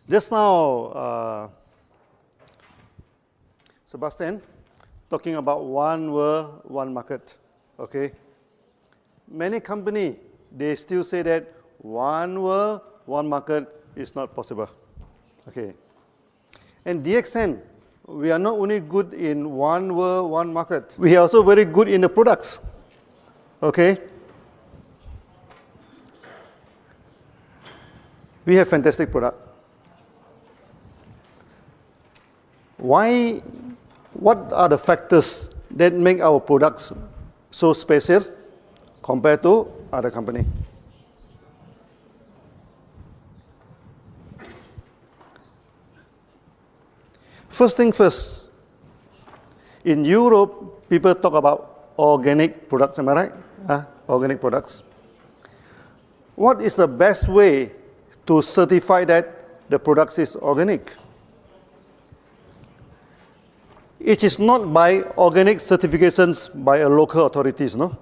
Just now, Sebastian, talking about one world, one market, okay? Many companies, they still say that one world, one market is not possible, okay? And DXN, we are not only good in one world, one market, we are also very good in the products, okay? We have fantastic product. What are the factors that make our products so special compared to other company? First thing first, in Europe, people talk about organic products, am I right? Organic products. What is the best way to certify that the product is organic? It is not by organic certifications by a local authorities, no?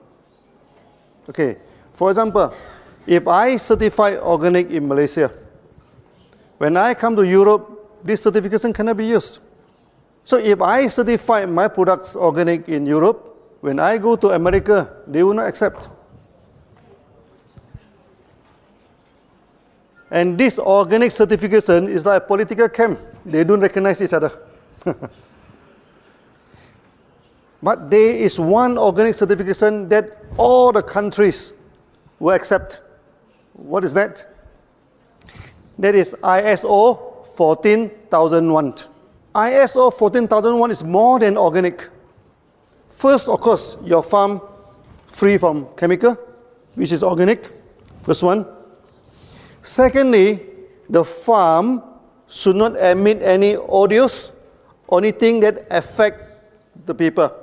Okay, for example, if I certify organic in Malaysia, when I come to Europe, this certification cannot be used. So if I certify my products organic in Europe, when I go to America, they will not accept. And this organic certification is like a political camp. They don't recognize each other. But there is one organic certification that all the countries will accept. What is that? That is ISO 14001. ISO 14001 is more than organic. First, of course, your farm free from chemical, which is organic. First one. Secondly, the farm should not emit any odors or anything that affect the people.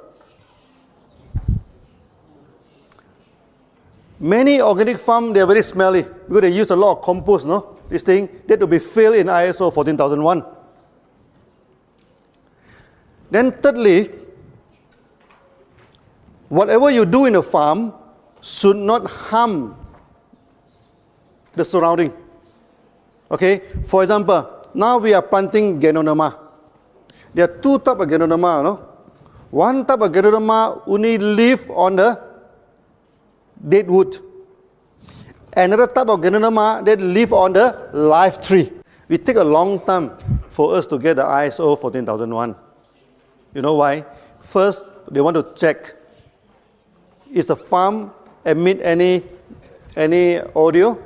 Many organic farms, they are very smelly because they use a lot of compost, no? This thing, that will be filled in ISO 14001. Then thirdly, whatever you do in a farm should not harm the surrounding. Okay, for example, now we are planting Ganoderma. There are two types of Ganoderma, no? One type of Ganoderma only live on the dead wood. Another type of Ganoderma that live on the live tree. It take a long time for us to get the ISO 14001. You know why? First, they want to check, is the farm emit any audio,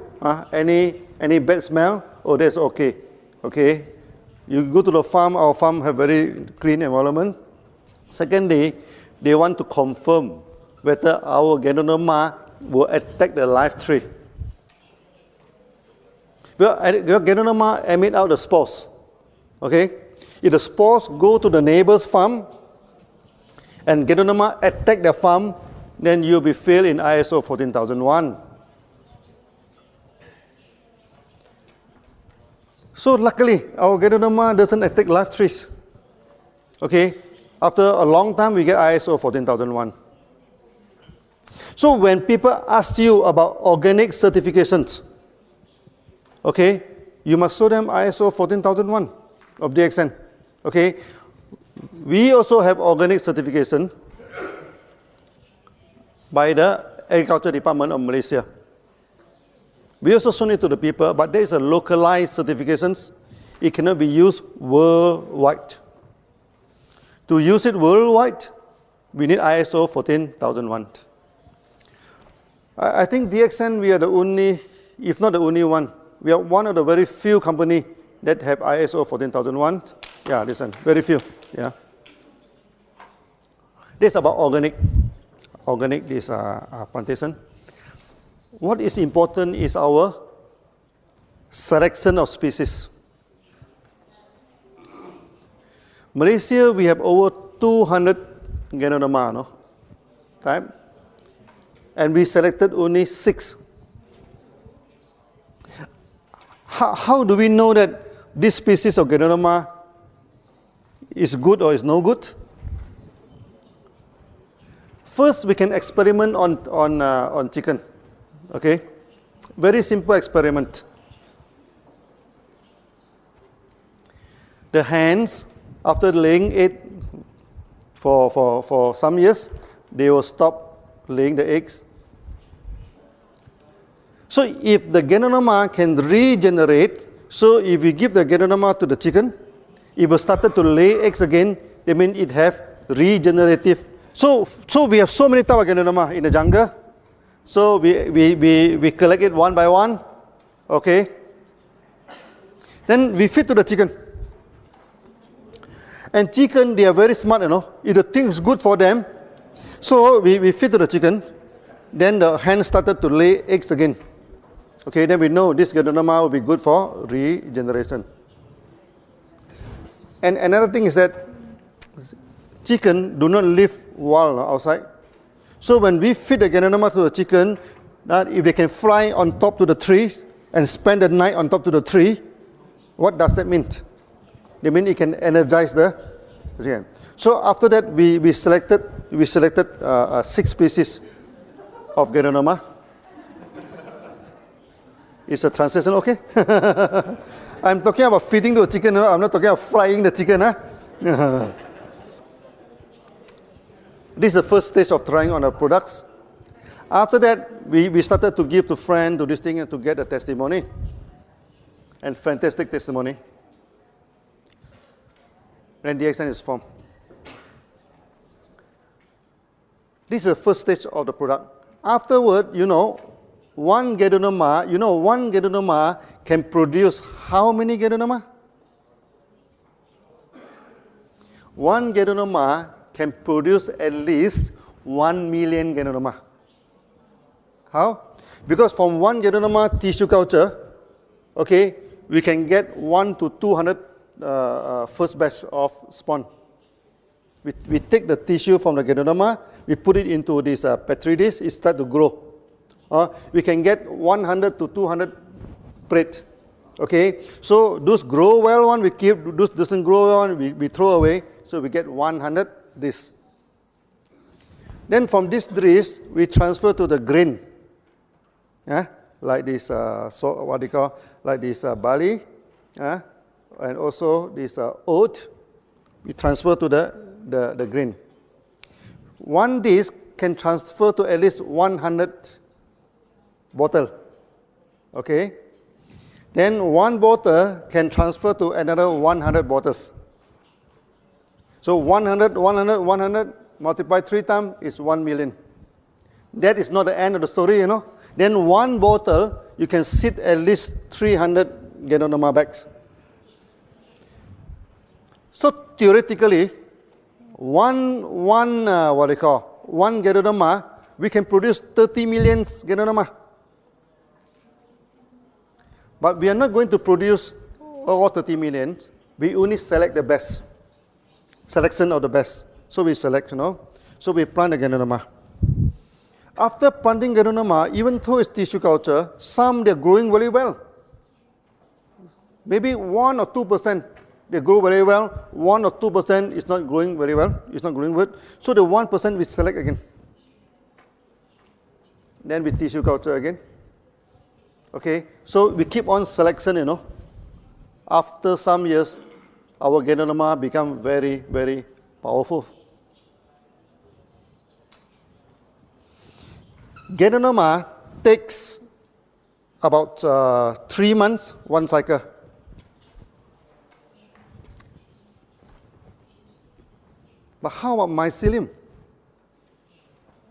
any bad smell? Oh, that's okay. Okay, you go to the farm. Our farm have very clean environment. Secondly, they want to confirm whether our Ganoderma will attack the live tree. Well, Ganoderma emit out the spores. Okay, if the spores go to the neighbor's farm and Ganoderma attack the farm, then you'll be failed in ISO 14001. So luckily, our Ganoderma doesn't attack live trees. Okay, after a long time, we get ISO 14001. So when people ask you about organic certifications, okay, you must show them ISO 14001 of DXN. Okay, we also have organic certification by the Agriculture Department of Malaysia. We also show it to the people, but there is a localized certifications. It cannot be used worldwide. To use it worldwide, we need ISO 14001. I think DXN, we are the only, if not the only one, we are one of the very few companies that have ISO 14001. Yeah, listen, very few. Yeah. This is about organic. Organic, this plantation. What is important is our selection of species. Malaysia, we have over 200 Ganoderma, no? Type. And we selected only 6. How do we know that this species of Ganoderma is good or is no good? First, we can experiment on chicken. Okay, very simple experiment. the hens, after laying egg for some years, they will stop laying the eggs. So if the Ganoderma can regenerate, so if we give the Ganoderma to the chicken, it will start to lay eggs again, that means it have regenerative. So we have so many types of Ganoderma in the jungle. So we collect it one by one, okay? Then we feed to the chicken. And chicken, they are very smart, you know. If the thing is good for them, so we feed to the chicken, then the hen started to lay eggs again. Okay, then we know this Ganoderma will be good for regeneration. And another thing is that chicken do not live wild outside. So when we feed the Ganoderma to the chicken, that if they can fly on top to the trees and spend the night on top to the tree, what does that mean? They mean it can energize the chicken. So after that, we selected 6 species of Ganoderma. Is the translation okay? I'm talking about feeding the chicken. I'm not talking about frying the chicken. This is the first stage of trying on the products. After that, we started to give to friends to this thing and to get a testimony. And fantastic testimony. Then DXN is formed. This is the first stage of the product. Afterward, one Ganoderma can produce how many Ganoderma? One Ganoderma can produce at least 1 million Ganoderma. How? Because from one Ganoderma tissue culture, okay, we can get 1 to 200 first batch of spawn. We take the tissue from the Ganoderma, we put it into this petri dish, it starts to grow. We can get 100 to 200 plate. Okay, so those grow well one we keep, those doesn't grow well one we throw away. So we get 100 this. Then from this dish we transfer to the grain. Like this, like this barley, and also this oat. We transfer to the grain. One dish can transfer to at least 100 bottle. Okay. Then one bottle can transfer to another 100 bottles. So 100 multiplied 3 times is 1 million. That is not the end of the story, Then one bottle, you can sit at least 300 Ganoderma bags. So theoretically, one Ganoderma, we can produce 30 million Ganoderma. But we are not going to produce all 30 million. We only select the best. Selection of the best. So we select, So we plant the Ganoderma. After planting Ganoderma, even though it's tissue culture, some they're growing very well. Maybe 1 or 2% they grow very well. 1 or 2% is not growing very well. It's not growing good. So the 1% we select again. Then we tissue culture again. Okay, so we keep on selection, After some years, our Ganoderma become very, very powerful. Ganoderma takes about 3 months, one cycle. But how about mycelium?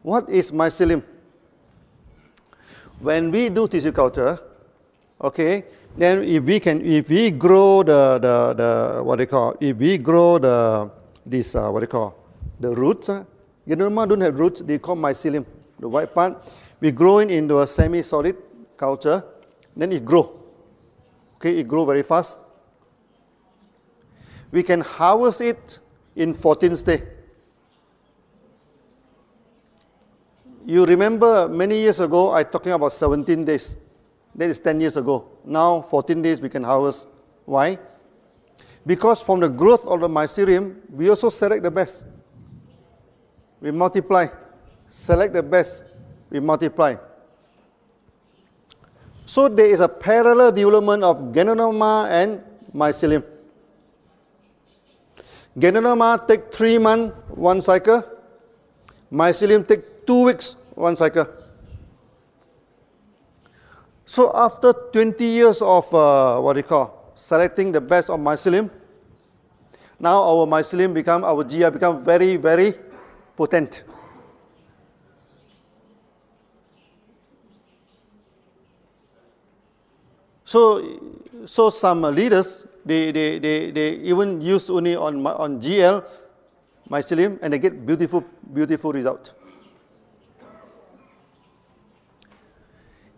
What is mycelium? When we do tissue culture, okay, then if we grow the roots, Ganoderma don't have roots, they call mycelium. The white part, we grow it into a semi-solid culture, then it grow. Okay, it grow very fast. We can harvest it in 14 days. You remember many years ago, I talking about 17 days. That is 10 years ago. Now, 14 days we can harvest. Why? Because from the growth of the mycelium, we also select the best. We multiply. Select the best. We multiply. So there is a parallel development of Ganoderma and mycelium. Ganoderma take 3 months, 1 cycle. Mycelium take 2 weeks, 1 cycle. So after 20 years of selecting the best of mycelium, now our mycelium become, our GI become very, very potent. So some leaders, they even use only on GL mycelium and they get beautiful result.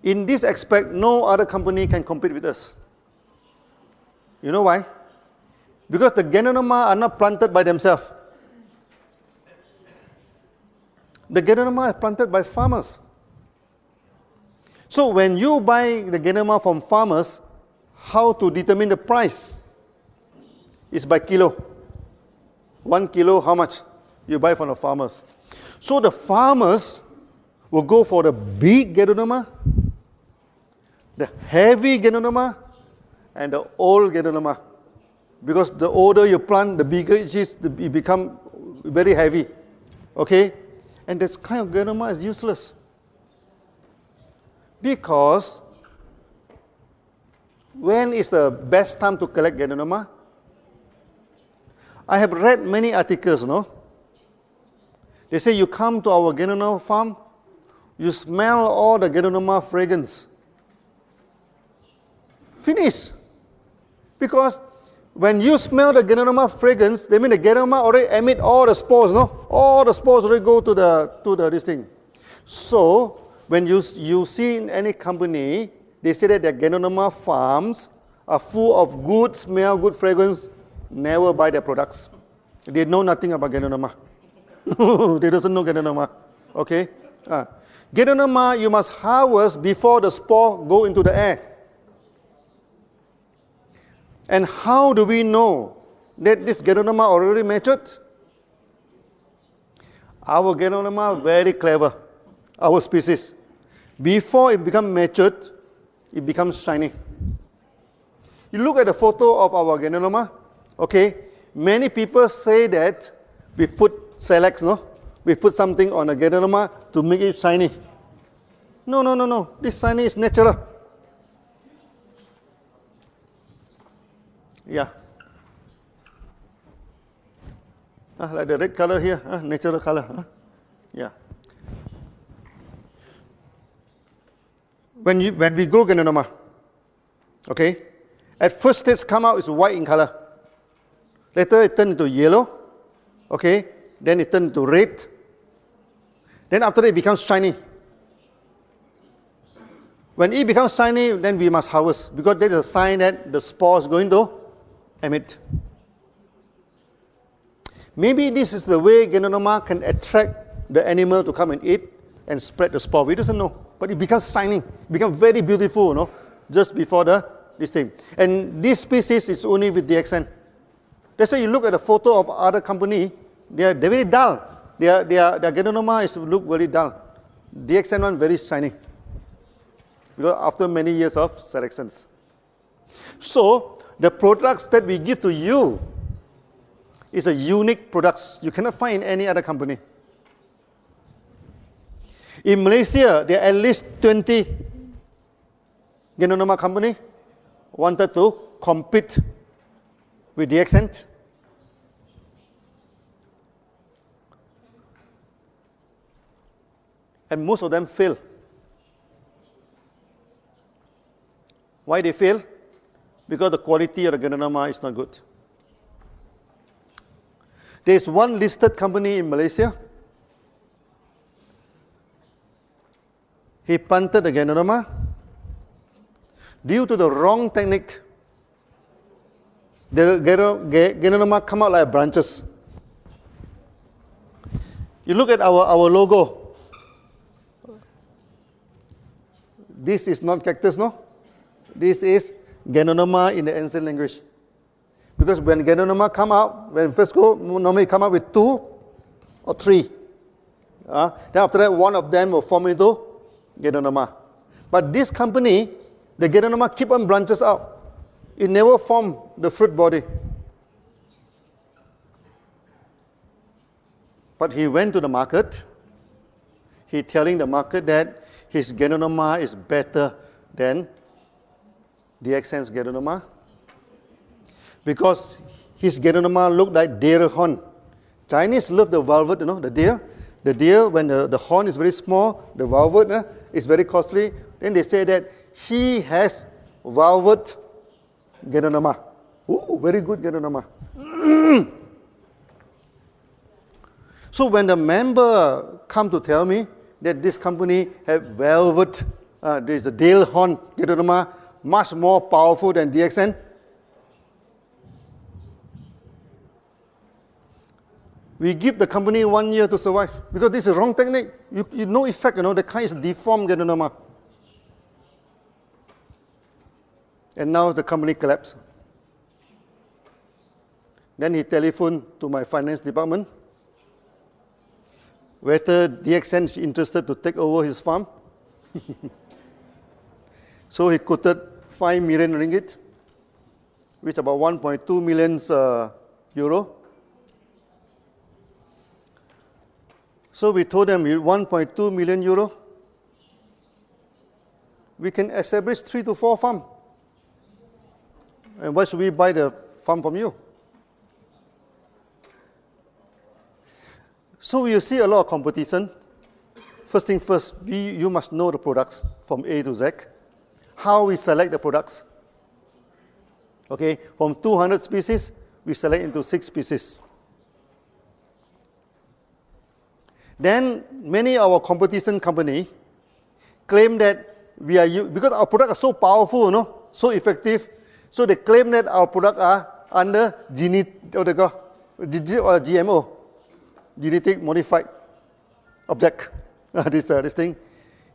In this aspect, no other company can compete with us. You know why? Because the Ganoderma are not planted by themselves. The Ganoderma are planted by farmers. So when you buy the Ganoderma from farmers, how to determine the price? Is by kilo. 1 kilo, how much? You buy from the farmers. So the farmers will go for the big Ganoderma, the heavy Ganoderma, and the old Ganoderma. Because the older you plant, the bigger it is, it becomes very heavy. Okay? And this kind of Ganoderma is useless. Because when is the best time to collect Ganoderma? I have read many articles, no? They say you come to our Ganoderma farm, you smell all the Ganoderma fragrance. Finish. Because when you smell the Ganoderma fragrance, that means the Ganoderma already emit all the spores, no? All the spores already go to this thing. So when you see in any company, they say that their Ganoderma farms are full of good smell, good fragrance. Never buy their products. They know nothing about Ganoderma. They doesn't know Ganoderma. Okay? Ganoderma you must harvest before the spore go into the air. And how do we know that this Ganoderma already matured? Our Ganoderma very clever. Our species. Before it becomes matured, it becomes shiny. You look at the photo of our Ganoderma, okay? Many people say that we put Silex, no? We put something on a Ganoderma to make it shiny. No. This shiny is natural. Yeah. Like the red color here, natural color. Yeah. When we grow Ganoderma, okay, at first stage come out is white in color. Later it turns into yellow, okay, then it turns into red. Then after that it becomes shiny. When it becomes shiny, then we must harvest because that is a sign that the spore is going to emit. Maybe this is the way Ganoderma can attract the animal to come and eat and spread the spore. We doesn't know. But it becomes shining, becomes very beautiful, no? Just before this thing. And this species is only with DXN. That's why you look at the photo of other company, they're very dull. Their Ganoderma is look very dull. DXN one very shiny. Because after many years of selections. So the products that we give to you is a unique products. You cannot find in any other company. In Malaysia, there are at least 20 Ganoderma company wanted to compete with DXN. And most of them fail. Why they fail? Because the quality of the Ganoderma is not good. There is one listed company in Malaysia. He planted the Ganoderma. Due to the wrong technique, the Ganoderma come out like branches. You look at our logo. This is not cactus, no? This is Ganoderma in the ancient language. Because when Ganoderma come out, when first go, normally come out with 2 or 3. Then after that, one of them will form into Ganoderma. But this company, the Ganoderma keep on branches out. It never form the fruit body. But he went to the market. He telling the market that his Ganoderma is better than DXN's Ganoderma because his Ganoderma looked like deer horn. Chinese love the velvet, the deer. The deer, when the horn is very small, the velvet is very costly. Then they say that he has velvet Ganoderma. Ooh, very good Ganoderma. So when the member come to tell me that this company have velvet, there is a deer horn Ganoderma, much more powerful than DXN, we give the company 1 year to survive because this is wrong technique. You no effect, the kind is deformed Ganoderma. And now the company collapsed. Then he telephoned to my finance department whether DXN is interested to take over his farm. So he quoted 5 million ringgit, which about 1.2 million euro. So we told them, 1.2 million euro, we can establish 3 to 4 farms. And why should we buy the farm from you? So you see a lot of competition. First thing first, you must know the products from A to Z. How we select the products. Okay, from 200 species, we select into 6 species. Then many of our competition company claim that we are, because our products are so powerful, so effective, so they claim that our products are under GMO, genetic modified object. This thing.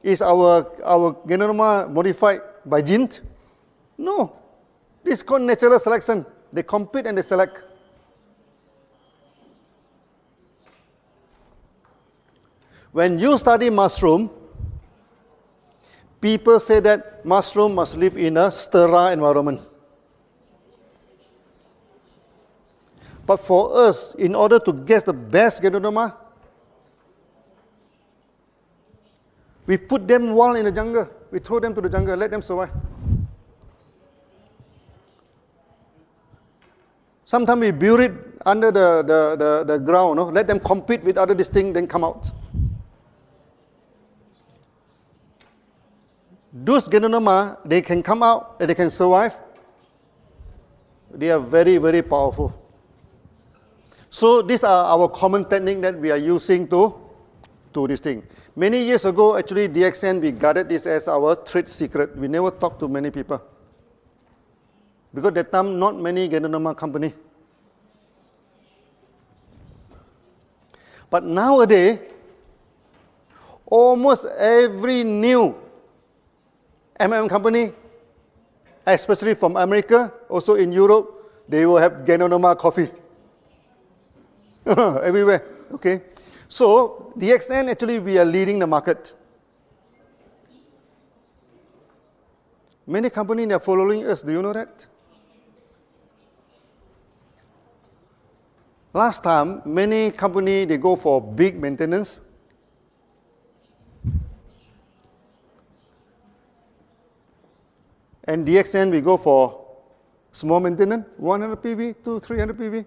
Is our Ganoderma modified by genes? No. This is called natural selection. They compete and they select. When you study mushroom, people say that mushroom must live in a sterile environment. But for us, in order to get the best Ganoderma, we put them wild in the jungle. We throw them to the jungle, let them survive. Sometimes we bury it under the ground, let them compete with other things, then come out. Those Ganoderma, they can come out and they can survive. They are very, very powerful. So these are our common technique that we are using to this thing. Many years ago, actually, DXN, we guarded this as our trade secret. We never talked to many people. Because at that time, not many Ganoderma company. But nowadays, almost every new company, especially from America, also in Europe, they will have Ganoderma coffee. Everywhere, okay? So, DXN, actually, we are leading the market. Many companies are following us, do you know that? Last time, many companies, they go for big maintenance. And DXN, we go for small maintenance, 100 PV to 300 PV.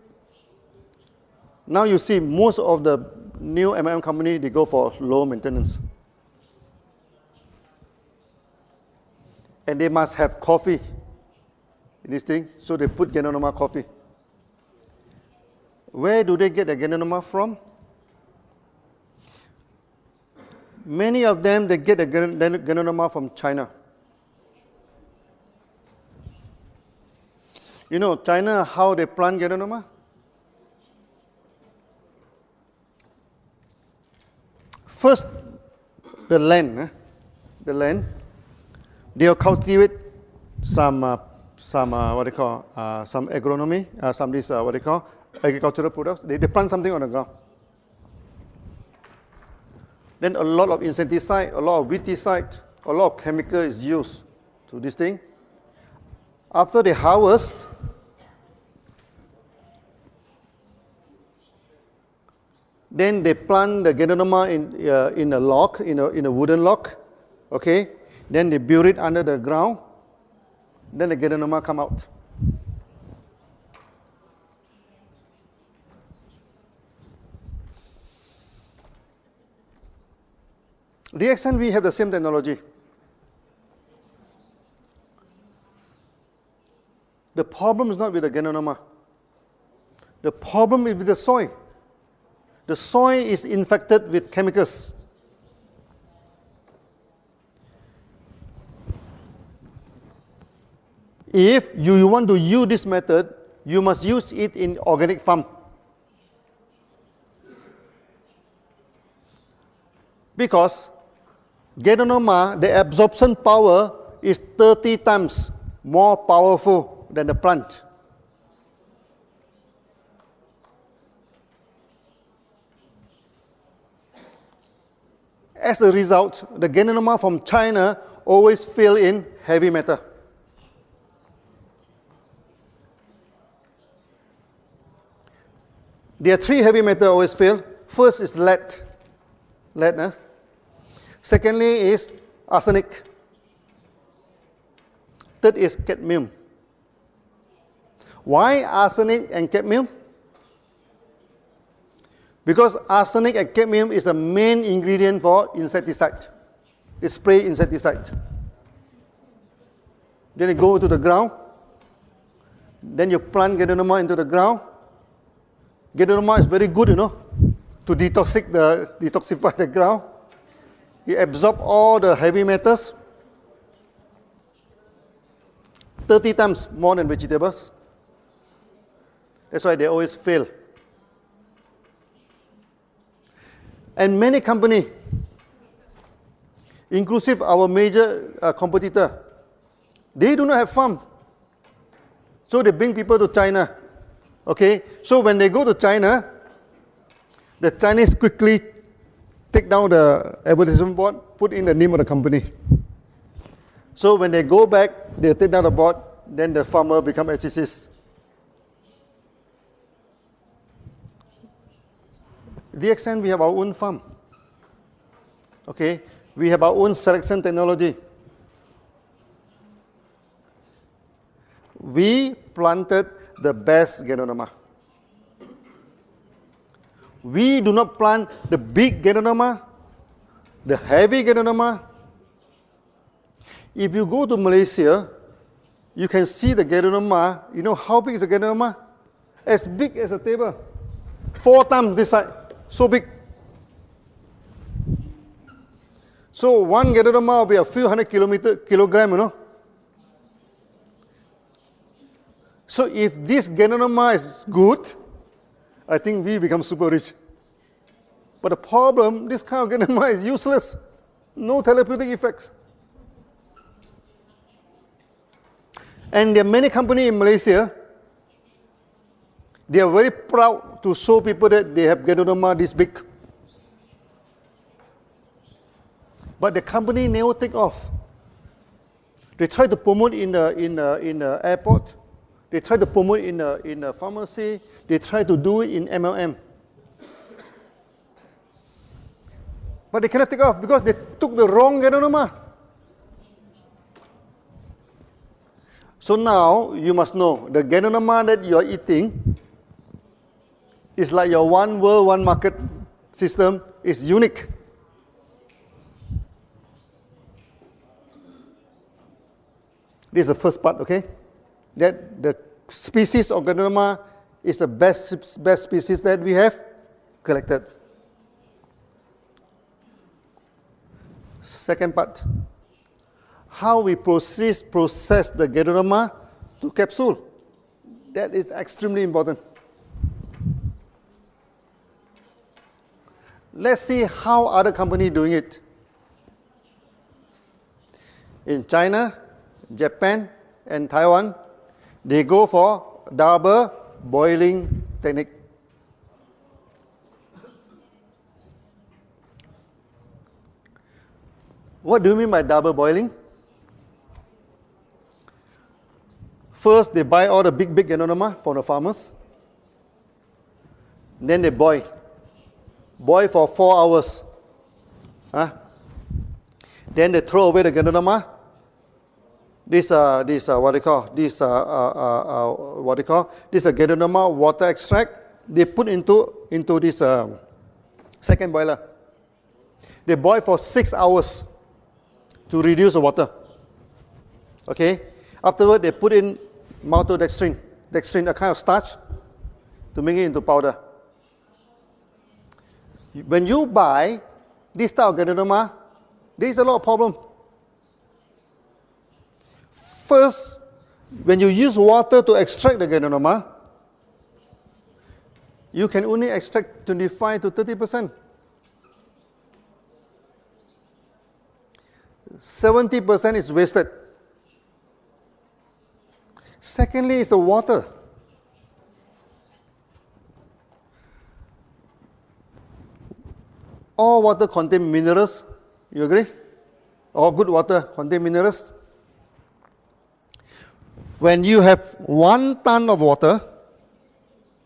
Now you see most of the new company, they go for low maintenance. And they must have coffee in this thing, so they put Ganoderma coffee. Where do they get the Ganoderma from? Many of them, they get the Ganoderma from China. You know, China, how they plant Ganoderma? First, the land, they'll cultivate some agronomy, agricultural products. They plant something on the ground. Then a lot of insecticide, a lot of weedicide, a lot of chemical is used to this thing. After they harvest, Then they plant the Ganoderma in a lock, in a wooden lock. Okay? Then they bury it under the ground. Then the Ganoderma come out. DXN, we have the same technology. The problem is not with the Ganoderma. The problem is with the soil. The soil is infected with chemicals. If you want to use this method, you must use it in organic farm. Because Ganoderma, the absorption power is 30 times more powerful than the plant. As a result, the Ganoderma from China always fail in heavy metal. There are 3 heavy metals always fail. First is lead. Lead. Secondly is arsenic. Third is cadmium. Why arsenic and cadmium? Because arsenic and cadmium is the main ingredient for insecticide. It's spray insecticide. Then you go to the ground. Then you plant Ganoderma into the ground. Ganoderma is very good, to detoxify the ground. It absorbs all the heavy metals 30 times more than vegetables. That's why they always fail. And many companies, inclusive our major competitor, they do not have farm. So they bring people to China. Okay? So when they go to China, the Chinese quickly take down the advertisement board, put in the name of the company. So when they go back, they take down the board, then the farmer become SCCs. DXN, we have our own farm. Okay? We have our own selection technology. We planted the best Ganoderma. We do not plant the big Ganoderma, the heavy Ganoderma. If you go to Malaysia, you can see the Ganoderma. You know how big is the Ganoderma? As big as a table. 4 times this side. So big. So one Ganoderma will be a few hundred kilograms, So if this Ganoderma is good, I think we become super rich. But the problem, this kind of Ganoderma is useless. No therapeutic effects. And there are many companies in Malaysia, they are very proud to show people that they have Ganoderma this big. But the company never take off. They try to promote in the airport. They try to promote in a pharmacy. They try to do it in MLM. But they cannot take off because they took the wrong Ganoderma. So now you must know the Ganoderma that you are eating is like your one world, one market system is unique. This is the first part, okay? That the species of Ganoderma is the best species that we have collected. Second part, how we process the Ganoderma to capsule. That is extremely important. Let's see how other companies doing it. In China, Japan, and Taiwan, they go for double boiling technique. What do you mean by double boiling? First, they buy all the big Ganoderma from the farmers. Then they boil. boil for 4 hours. Huh? Then they throw away the Ganoderma. This what they call this Ganoderma water extract. They put into this second boiler. They boil for 6 hours to reduce the water. Okay. Afterward, they put in maltodextrin, a kind of starch, to make it into powder. When you buy this type of Ganoderma, there is a lot of problem. First, when you use water to extract the Ganoderma, you can only extract 25 to 30%. 70% is wasted. Secondly, it's the water. All water contain minerals. You agree? All good water contain minerals. When you have 1 ton of water,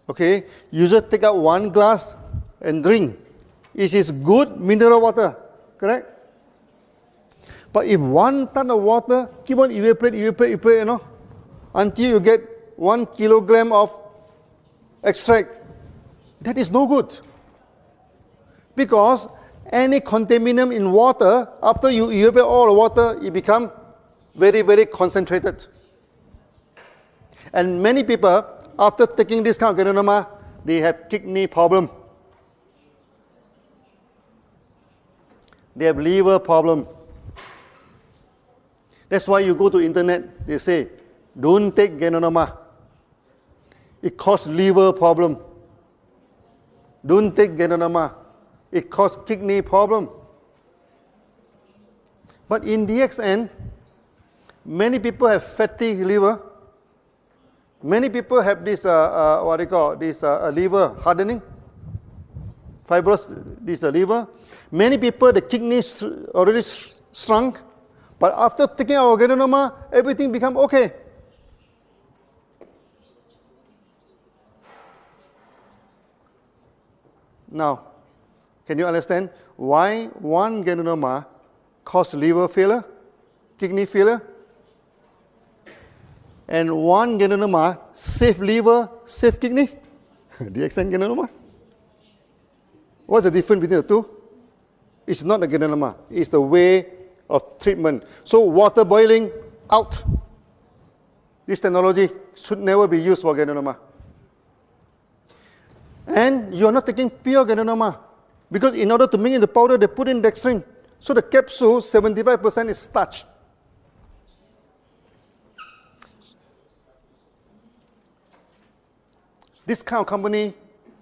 okay, you just take out 1 glass and drink. It is good mineral water, correct? But if 1 ton of water keep on evaporate, you know, until you get 1 kilogram of extract, that is no good. Because any contaminant in water, after you evaporate all the water, it becomes very, very concentrated. And many people, after taking this kind of Ganoderma, they have kidney problem. They have liver problem. That's why you go to internet, they say, don't take Ganoderma. It causes liver problem. Don't take Ganoderma. It causes kidney problem. But in DXN, many people have fatty liver. Many people have this, liver hardening, fibrous, this liver. Many people, the kidneys already shrunk. But after taking our Ganoderma, everything become okay. Now, can you understand why 1 Ganoderma causes liver failure, kidney failure? And 1 Ganoderma save liver, save kidney? DXN Ganoderma? What's the difference between the two? It's not the Ganoderma, it's the way of treatment. So water boiling, out. This technology should never be used for Ganoderma. And you are not taking pure Ganoderma, because in order to make it the powder, they put in dextrin. So the capsule, 75% is starch. This kind of company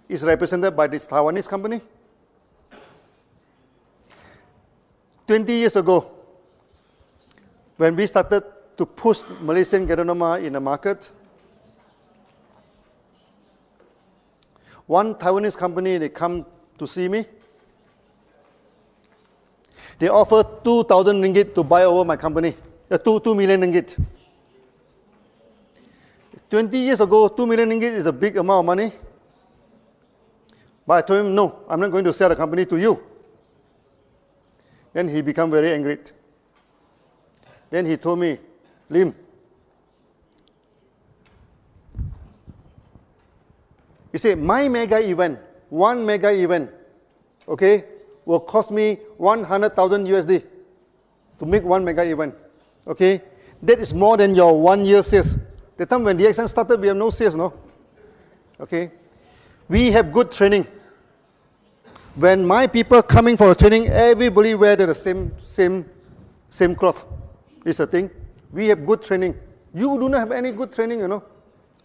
is represented by this Taiwanese company. 20 years ago, when we started to push Malaysian Ganoderma in the market, one Taiwanese company, they come to see me. They offer 2,000 ringgit to buy over my company, 2 million ringgit. 20 years ago, 2 million ringgit is a big amount of money. But I told him, no, I'm not going to sell the company to you. Then he became very angry. Then he told me, Lim, he said, my mega event, 1 mega event, okay, will cost me 100,000 USD to make 1 mega event. Okay, that is more than your 1 year sales. The time when DXN started, we have no sales, no? Okay, we have good training. When my people coming for a training, everybody wear the same cloth. This is a thing. We have good training. You do not have any good training, you know.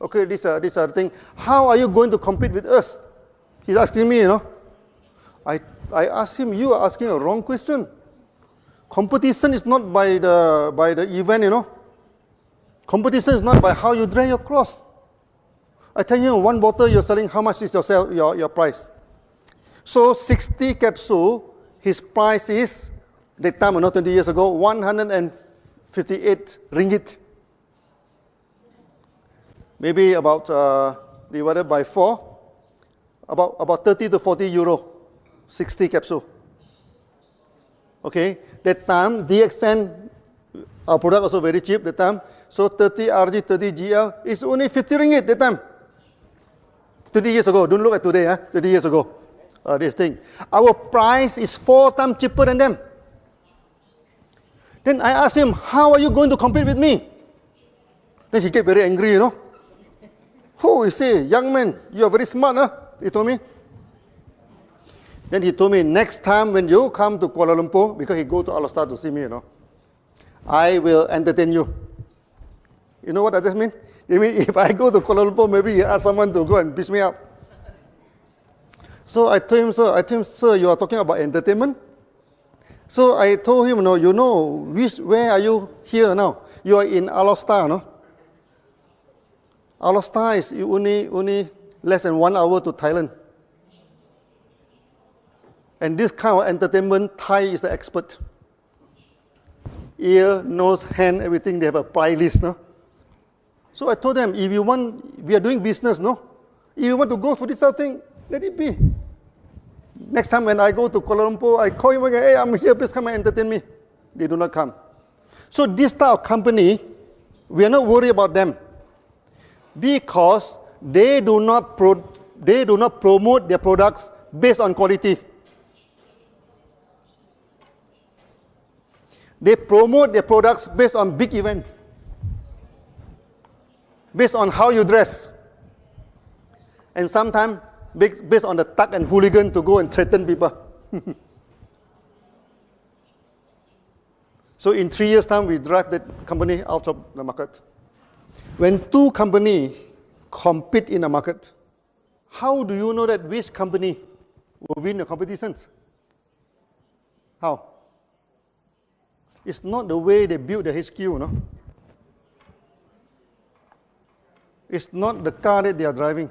Okay, this are the thing. How are you going to compete with us? He's asking me, you know. I asked him, you are asking a wrong question. Competition is not by the event, you know. Competition is not by how you dry your cloth. I tell you, 1 bottle you're selling, how much is your price? So 60 capsule, his price is, that time, not 20 years ago, 158 ringgit. Maybe about, divided by 4, about 30 to 40 euro. 60 capsule. Okay, that time DXN, our product also very cheap that time. So 30 RG, 30 GL is only 50 ringgit that time. 20 years ago, don't look at today, 20 years ago. This thing. Our price is 4 times cheaper than them. Then I asked him, how are you going to compete with me? Then he get very angry, you know. Oh, you say, young man, you are very smart, huh? He told me. Then he told me, next time when you come to Kuala Lumpur, because he go to Al-Star to see me, you know, I will entertain you. You know what does that mean? It means if I go to Kuala Lumpur, maybe he ask someone to go and piss me up. So I told him, sir, you are talking about entertainment? So I told him, no, you know, where are you here now? You are in Al-Star, no? Al-Star is only less than 1 hour to Thailand. And this kind of entertainment, Thai is the expert. Ear, nose, hand, everything, they have a price list, no? So I told them, if you want, we are doing business, no? If you want to go for this sort of thing, let it be. Next time when I go to Kuala Lumpur, I call him again, hey, I'm here, please come and entertain me. They do not come. So this type of company, we are not worried about them because they do not promote their products based on quality. They promote their products based on big event, based on how you dress, and sometimes based on the thug and hooligan to go and threaten people. So in 3 years' time, we drive that company out of the market. When 2 companies compete in a market, how do you know that which company will win the competitions? How? It's not the way they build the HQ, no? It's not the car that they are driving.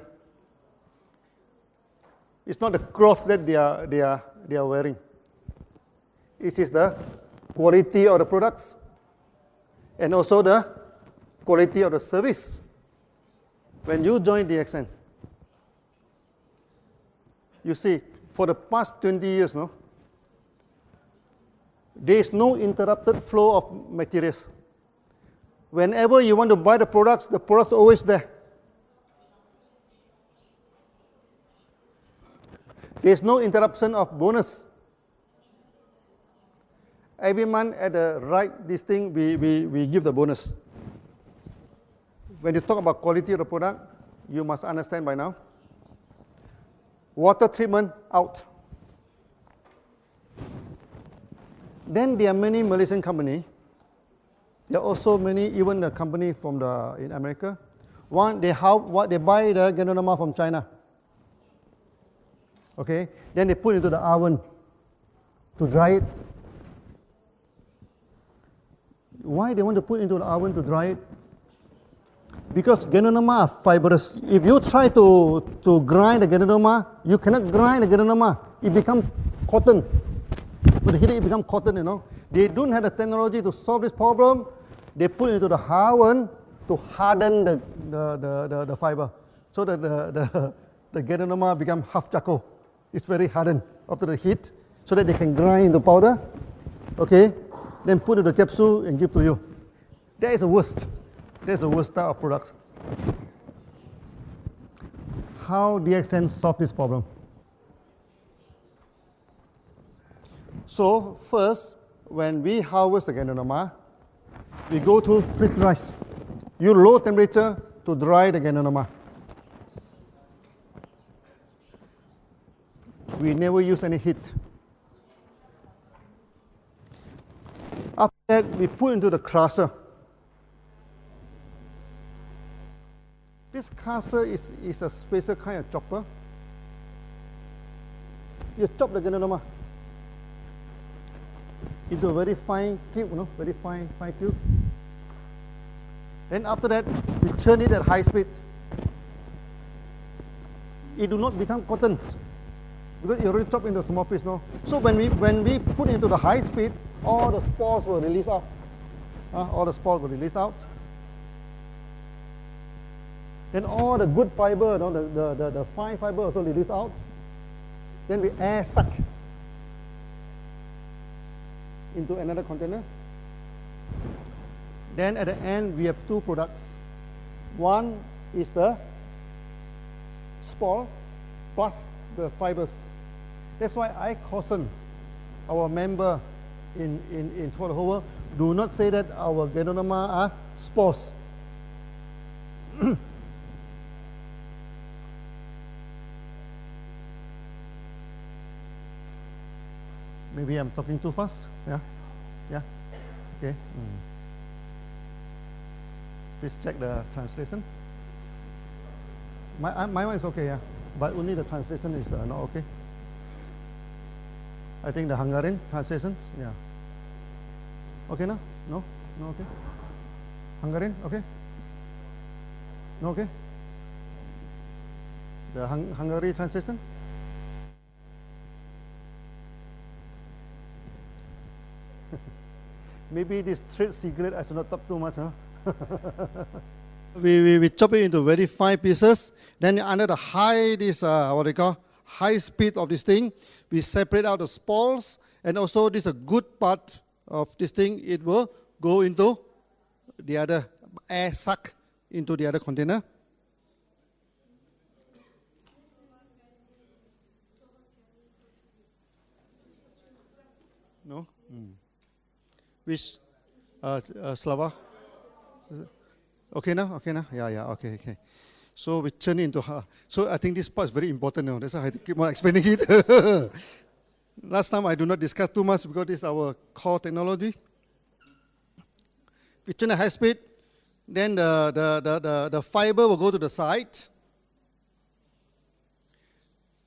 It's not the clothes that they are wearing. It is the quality of the products and also the quality of the service. When you join DXN, you see, for the past 20 years, no, there is no interrupted flow of materials. Whenever you want to buy the products are always there. There is no interruption of bonus. Every month at the right this thing, we give the bonus. When you talk about quality of the product, you must understand by now. Water treatment, out. Then there are many Malaysian companies. There are also many, even the company from in America. One, they buy the Ganoderma from China. Okay, then they put it into the oven to dry it. Why they want to put it into the oven to dry it? Because Ganoderma are fibrous. If you try to grind the Ganoderma, you cannot grind the Ganoderma. It becomes cotton. With the heat, it becomes cotton, you know. They don't have the technology to solve this problem. They put it into the oven to harden the fiber, so that the Ganoderma become half charcoal. It's very hardened after the heat, so that they can grind into powder. Okay, then put in the capsule and give to you. That is the worst. That's the worst type of product. How DXN solve this problem? So first, when we harvest the Ganoderma, we go to freeze rice. Use low temperature to dry the Ganoderma. We never use any heat. After that, we put into the crusher. This crusher is a special kind of chopper. You chop the Ganoderma into a very fine cube, very fine cube. Then after that, we churn it at high speed. It do not become cotton because it already chopped into small piece, no. So when we put into the high speed, all the spores will release out. All the spores will release out. Then all the good fiber, the fine fiber also release out. Then we air suck into another container. Then at the end, we have two products. One is the spore plus the fibers. That's why I caution our member in throughout the whole world, do not say that our Ganoderma are spores. Maybe I'm talking too fast. Yeah? Yeah? Okay. Please check the translation. My one is okay, yeah. But only the translation is not okay. I think the Hungarian translations, yeah. Okay now? No? No okay? Hungarian, okay? No okay? The Hungary translation? Maybe this trade secret I should not talk too much, huh? we chop it into very fine pieces. Then under the high, what they call, high speed of this thing, we separate out the spores, and also this is a good part of this thing, it will go into the other, air suck into the other container. No? Which, Slava? Okay now? Okay now? Yeah, okay. So we turn into her. So I think this part is very important now. That's why I have to keep on explaining it. Last time I do not discuss too much because this is our core technology. We turn at high speed, then the fiber will go to the side.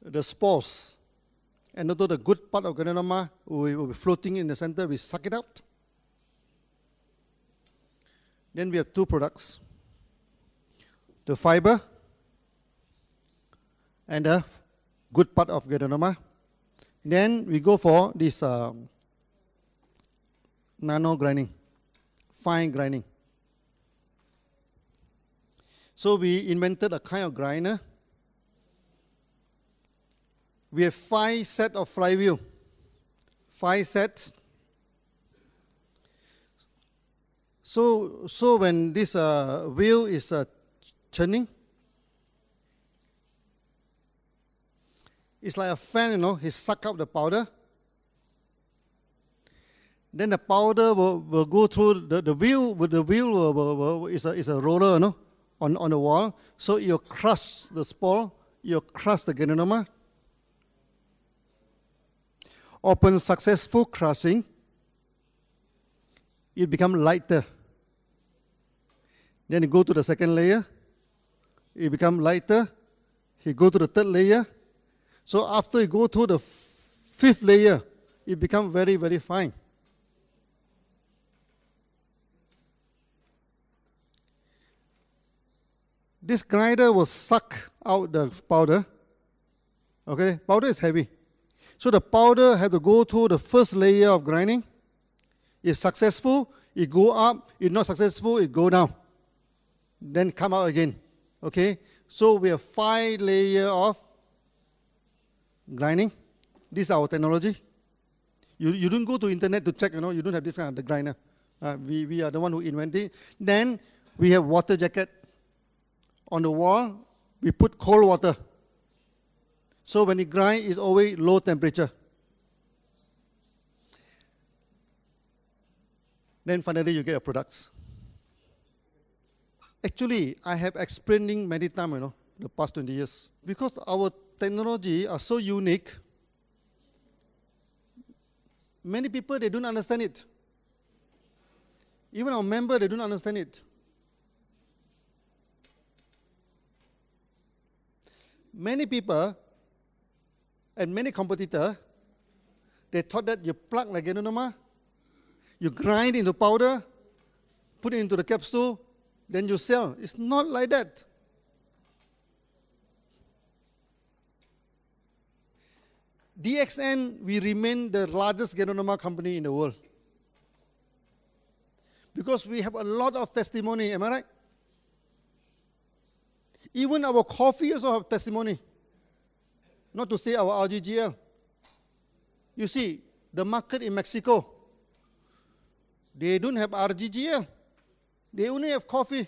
The spores, and although the good part of Ganoderma will be floating in the center, we suck it out. Then we have two products, the fiber and the good part of Ganoderma. Then we go for this nano grinding, fine grinding. So we invented a kind of grinder. We have 5 sets of flywheel, 5 sets. So when this wheel is turning, it's like a fan, you know, he suck up the powder. Then the powder will go through the wheel, with the wheel is a roller, you know, on the wall. So you'll crush the spore, you'll crush the Ganoderma. Upon successful crushing, it becomes lighter. Then you go to the second layer, it becomes lighter. You go to the third layer. So after you go to the 5th layer, it becomes very, very fine. This grinder will suck out the powder. Okay, powder is heavy. So the powder has to go through the first layer of grinding. If successful, it go up. If not successful, it go down. Then come out again. Okay? So we have 5 layers of grinding. This is our technology. You don't go to internet to check, you know, you don't have this kind of the grinder. We are the one who invented it. Then we have water jacket. On the wall, we put cold water. So when it grinds, it's always low temperature. Then finally, you get your products. Actually, I have explaining many times, you know, the past 20 years. Because our technology are so unique, many people, they don't understand it. Even our members, they don't understand it. Many people and many competitors, they thought that you plug like Ganoderma, you grind into powder, put it into the capsule, then you sell. It's not like that. DXN, we remain the largest Ganoderma company in the world. Because we have a lot of testimony, am I right? Even our coffee also have testimony. Not to say our RGGL. You see, the market in Mexico, They don't have RGGL. They only have coffee.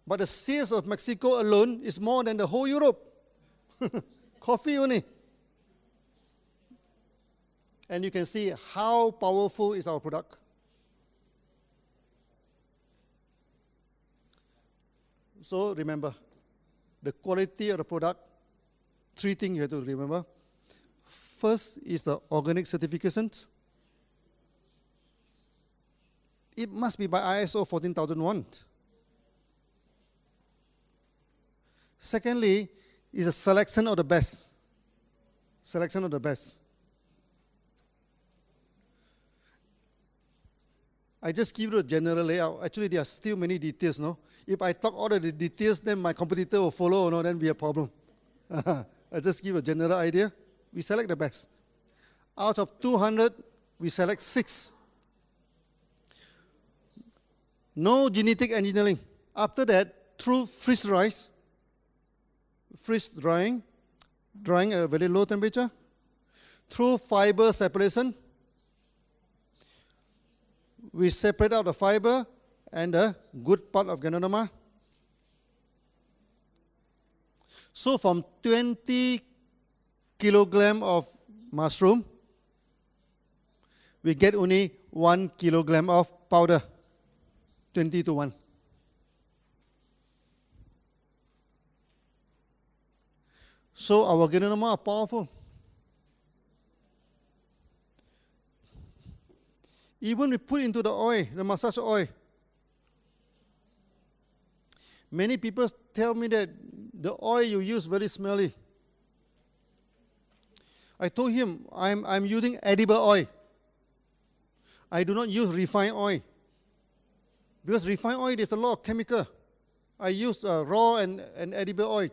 But the sales of Mexico alone is more than the whole Europe. Coffee only. And you can see how powerful is our product. So remember, the quality of the product, 3 things you have to remember. First is the organic certifications. It must be by ISO 14001. Secondly, is a selection of the best. Selection of the best. I just give you a general layout. Actually, there are still many details, no? If I talk all of the details, then my competitor will follow, no? Then be a problem. I just give a general idea. We select the best. Out of 200, we select 6. No genetic engineering. After that, through freeze drying at a very low temperature, through fiber separation, we separate out the fiber and the good part of Ganoderma. So from 20 kilogram of mushroom, we get only 1 kilogram of powder, 20 to 1. So our Ganoderma are powerful. Even we put into the oil, the massage oil. Many people tell me that the oil you use very smelly. I told him I'm using edible oil. I do not use refined oil. Because refined oil, there's a lot of chemical. I use raw and edible oil.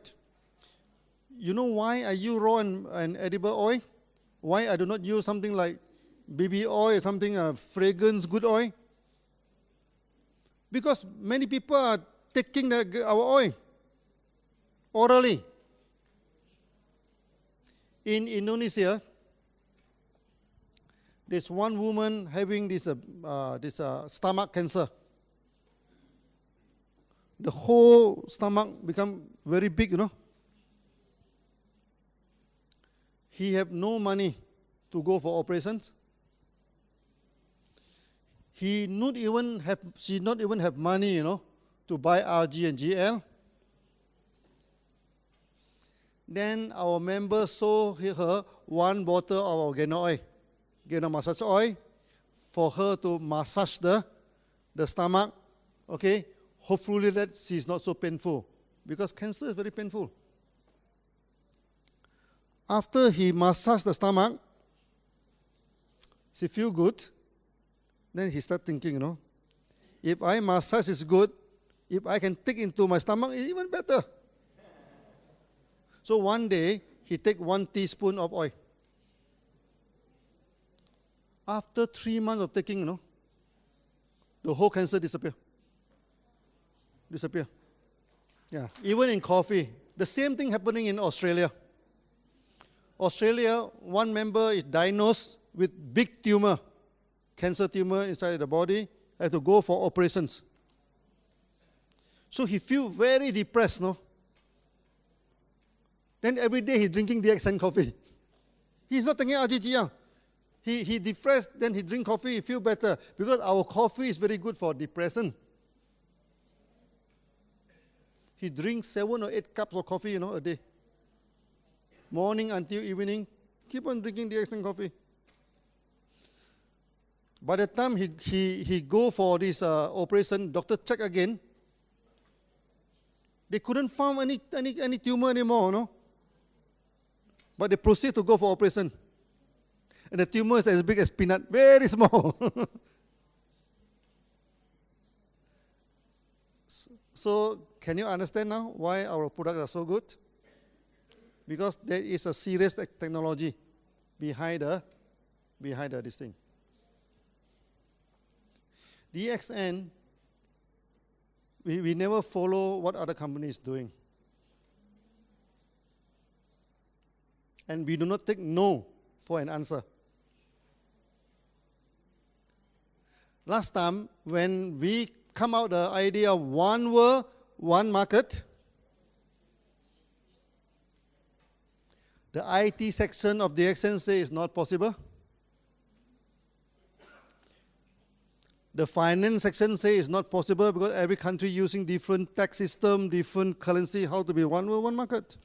You know why I use raw and edible oil? Why I do not use something like baby oil or something, fragrance, good oil? Because many people are taking our oil orally. In Indonesia, there's one woman having this stomach cancer. The whole stomach become very big, you know. He have no money to go for operations. She not even have money, you know, to buy RG and GL. Then our members sold her 1 bottle of our Gano massage oil, for her to massage the stomach. Okay, hopefully that she's not so painful, because cancer is very painful. After he massaged the stomach, she feel good. Then he start thinking, you know, if I massage is good, if I can take into my stomach, it's even better. So one day, he take 1 teaspoon of oil. After 3 months of taking, you know, the whole cancer disappear. Yeah, even in coffee. The same thing happening in Australia. Australia, one member is diagnosed with big tumor, cancer tumor inside the body, had to go for operations. So he feel very depressed, no? Then every day he's drinking DXN coffee. He's not taking RGGR. He depressed, then he drink coffee, he feel better, because our coffee is very good for depression. He drinks 7 or 8 cups of coffee, you know, a day. Morning until evening, keep on drinking DXN coffee. By the time he go for this operation, doctor check again. They couldn't find any tumor anymore, no? But they proceed to go for operation. And the tumor is as big as peanut, very small. So, can you understand now why our products are so good? Because there is a serious technology behind this thing. DXN, we never follow what other companies doing. And we do not take no for an answer. Last time, when we come out the idea of one world, one market, the IT section of the DXN say it's not possible. The finance section say it's not possible because every country using different tax system, different currency, how to be one world, one market.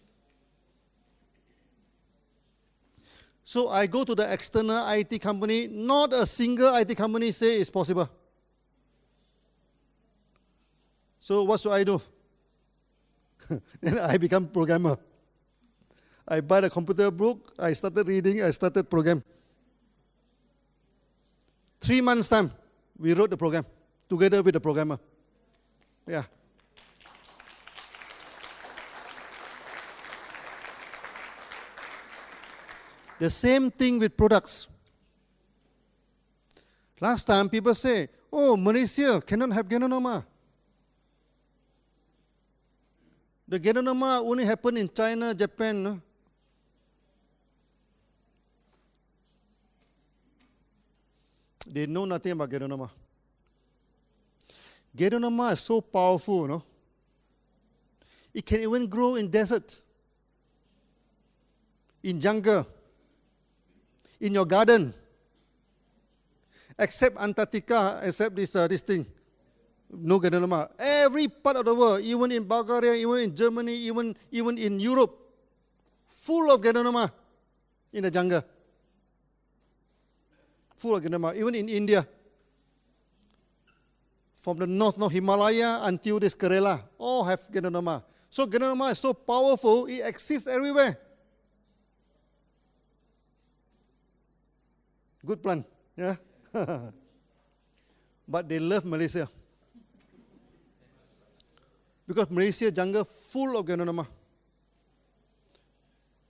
So I go to the external IT company, not a single IT company say it's possible. So what should I do? Then I become programmer. I buy the computer book, I started reading, I started program. 3 months time, we wrote the program together with the programmer. Yeah. The same thing with products. Last time people say, oh, Malaysia cannot have Ganoderma. The Ganoderma only happen in China, Japan. No? They know nothing about Ganoderma. Ganoderma is so powerful, no? It can even grow in desert, in jungle, in your garden, except Antarctica, except this thing. No Ganoderma. Every part of the world, even in Bulgaria, even in Germany, even in Europe, full of Ganoderma in the jungle. Full of Ganoderma, even in India. From the north Himalaya until this Kerala, all have Ganoderma. So Ganoderma is so powerful, it exists everywhere. Good plant, yeah? But they love Malaysia. Because Malaysia jungle full of Ganoderma.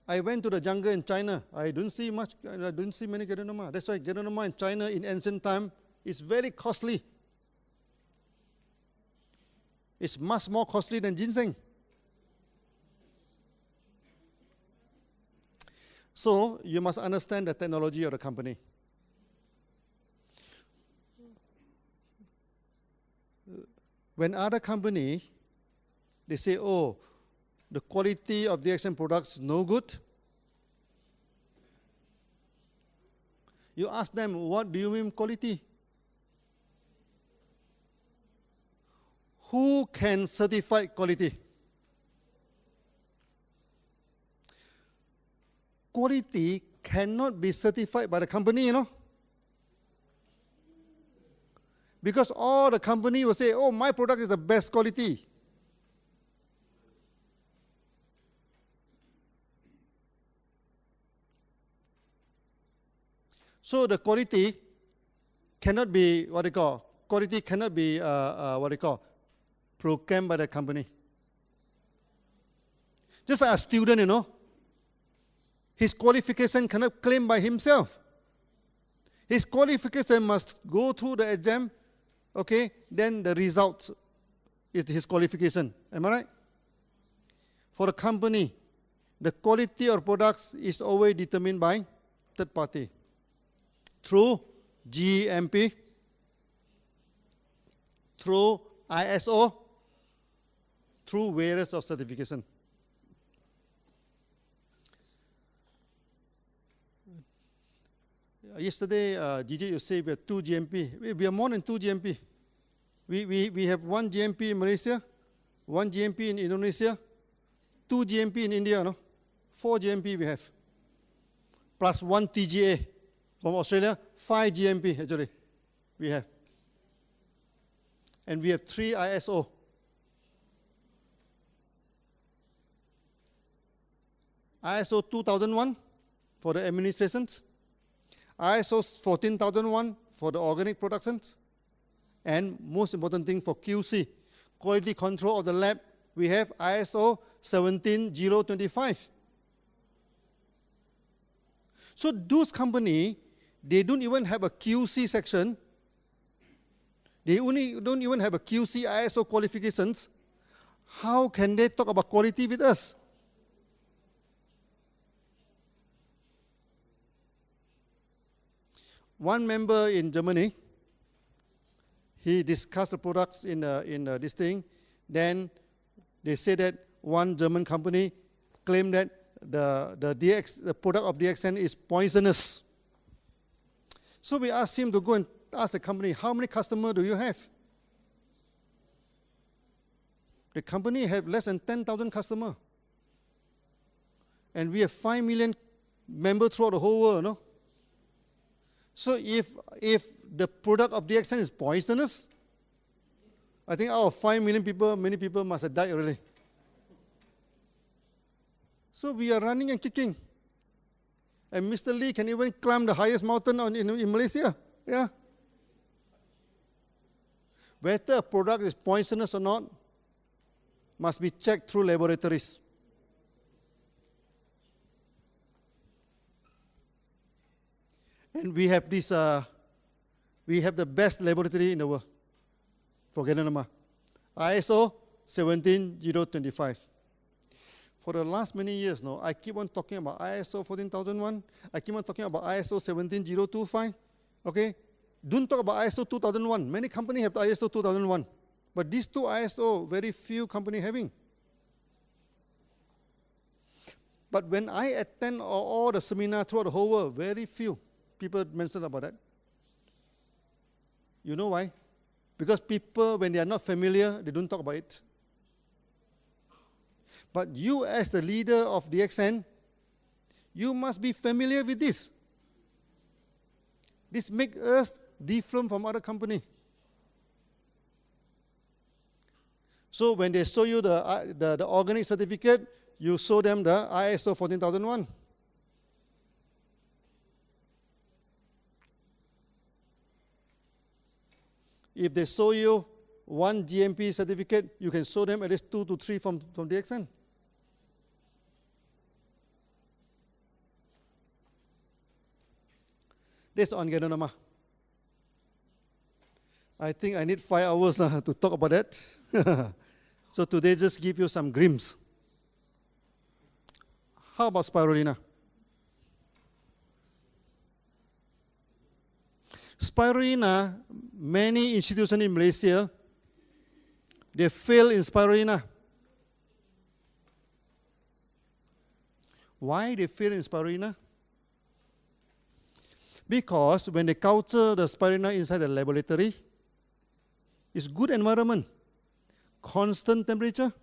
I went to the jungle in China. I don't see many Ganoderma. That's why Ganoderma in China in ancient time is very costly. It's much more costly than ginseng. So you must understand the technology of the company. When other company, they say, oh, the quality of DXN products is no good. You ask them, what do you mean quality? Who can certify quality? Quality cannot be certified by the company, you know. Because all the company will say, oh, my product is the best quality. So the quality cannot be quality cannot be programmed by the company. Just like a student, you know, his qualification cannot claim by himself. His qualification must go through the exam, okay, then the result is his qualification. Am I right? For a company, the quality of products is always determined by third party. Through GMP, through ISO, through various of certification. Yesterday, Gigi, you say we have 2 GMP. We are more than 2 GMP. We have 1 GMP in Malaysia, 1 GMP in Indonesia, 2 GMP in India, no? 4 GMP we have. Plus 1 TGA from Australia, 5 GMP actually we have. And we have 3 ISO. ISO 2001 for the administrations, ISO 14001 for the organic productions, and most important thing for QC, quality control of the lab, we have ISO 17025. So those companies, they don't even have a QC section. They don't even have a QC ISO qualifications. How can they talk about quality with us? One member in Germany, he discussed the products in this thing. Then they say that one German company claimed that the product of DXN is poisonous. So we asked him to go and ask the company, how many customers do you have? The company have less than 10,000 customers. And we have 5 million members throughout the whole world, no? So if the product of DXN is poisonous, I think out of 5 million people, many people must have died already. So we are running and kicking. And Mr. Lee can even climb the highest mountain in Malaysia. Yeah. Whether a product is poisonous or not must be checked through laboratories. And we have this, we have the best laboratory in the world for Ganoderma, ISO 17025. For the last many years now, I keep on talking about ISO 14001. I keep on talking about ISO 17025. Okay, don't talk about ISO 2001. Many companies have ISO 2001, but these two ISO, very few companies having. But when I attend all the seminars throughout the whole world, very few people mention about that. You know why? Because people, when they are not familiar, they don't talk about it. But you, as the leader of DXN, you must be familiar with this. This makes us different from other companies. So when they show you the organic certificate, you show them the ISO 14001. If they show you one GMP certificate, you can show them at least 2 to 3 from DXN. That's on Ganoderma. I think I need 5 hours to talk about that. So today just give you some glimpse. How about spirulina? Spirulina, many institutions in Malaysia, they fail in spirulina. Why they fail in spirulina? Because when they culture the spirulina inside the laboratory, it's good environment, constant temperature,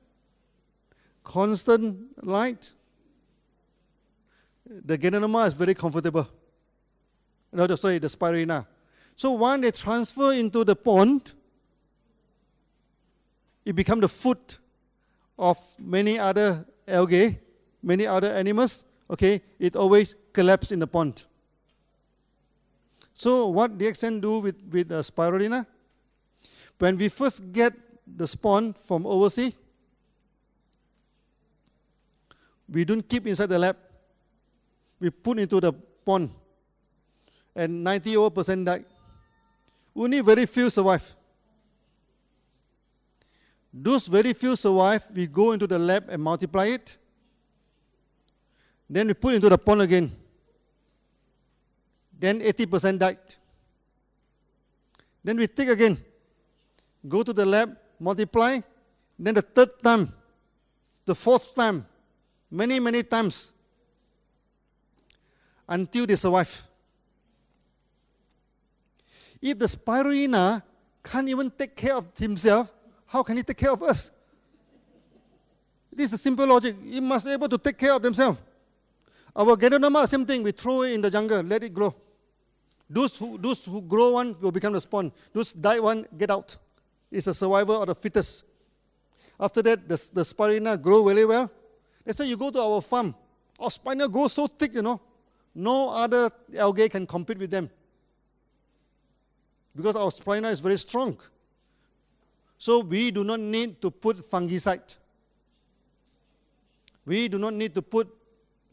constant light. The Ganoderma is very comfortable. No, sorry, the spirulina. So when they transfer into the pond, it becomes the food of many other algae, many other animals. Okay, it always collapses in the pond. So what DXN do with spirulina? When we first get the spawn from overseas, we don't keep inside the lab. We put into the pond, and 90% die. Only very few survive. Those very few survive, we go into the lab and multiply it. Then we put into the pond again. Then 80% died. Then we take again, go to the lab, multiply. Then the third time, the fourth time, many times, until they survive. If the spirulina can't even take care of himself, how can he take care of us? This is the simple logic. He must be able to take care of themselves. Our Ganoderma, same thing. We throw it in the jungle, let it grow. Those who grow one will become the spawn. Those die one, get out. It's a survivor of the fittest. After that, the spirulina grow very well. Let's say you go to our farm. Our spirulina grows so thick, you know. No other algae can compete with them. Because our spirulina is very strong. So we do not need to put fungicide. We do not need to put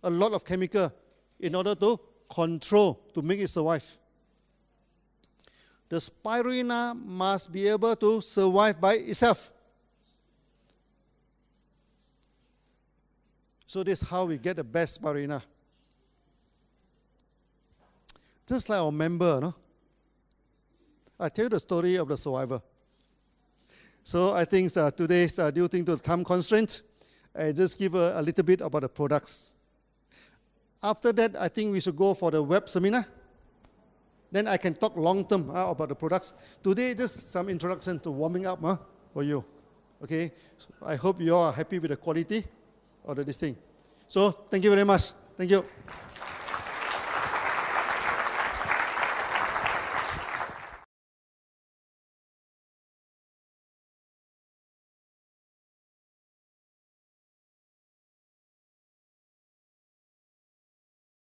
a lot of chemical in order to control, to make it survive. The spirulina must be able to survive by itself. So this is how we get the best spirulina. Just like our member, no? I tell you the story of the survivor. So I think today's due to the time constraint, I just give a little bit about the products. After that, I think we should go for the web seminar. Then I can talk long term about the products. Today, just some introduction to warming up for you. Okay, so I hope you all are happy with the quality of this thing. So thank you very much. Thank you.